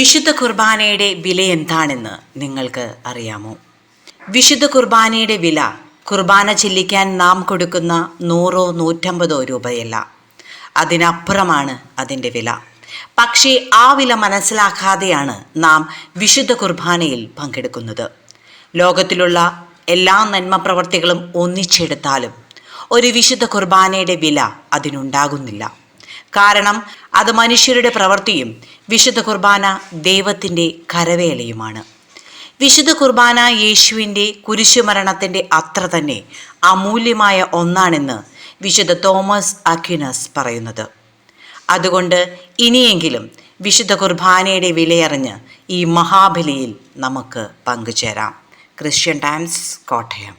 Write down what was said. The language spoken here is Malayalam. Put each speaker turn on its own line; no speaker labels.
വിശുദ്ധ കുർബാനയുടെ വില എന്താണെന്ന് നിങ്ങൾക്ക് അറിയാമോ? വിശുദ്ധ കുർബാനയുടെ വില കുർബാന ചെല്ലിക്കാൻ നാം കൊടുക്കുന്ന 100 150 രൂപയല്ല, അതിനപ്പുറമാണ് അതിൻ്റെ വില. പക്ഷേ ആ വില മനസ്സിലാക്കാതെയാണ് നാം വിശുദ്ധ കുർബാനയിൽ പങ്കെടുക്കുന്നത്. ലോകത്തിലുള്ള എല്ലാ നന്മ പ്രവർത്തികളും ഒന്നിച്ചെടുത്താലും ഒരു വിശുദ്ധ കുർബാനയുടെ വില അതിനുണ്ടാകുന്നില്ല. കാരണം അത് മനുഷ്യരുടെ പ്രവൃത്തിയും വിശുദ്ധ കുർബാന ദൈവത്തിൻ്റെ കരവേലയുമാണ്. വിശുദ്ധ കുർബാന യേശുവിൻ്റെ കുരിശുമരണത്തിൻ്റെ അത്ര തന്നെ അമൂല്യമായ ഒന്നാണെന്ന് വിശുദ്ധ തോമസ് അക്വിനസ് പറയുന്നത്. അതുകൊണ്ട് ഇനിയെങ്കിലും വിശുദ്ധ കുർബാനയുടെ വിലയറിഞ്ഞ് ഈ മഹാബലിയിൽ നമുക്ക് പങ്കുചേരാം. Christian times, Kottayam.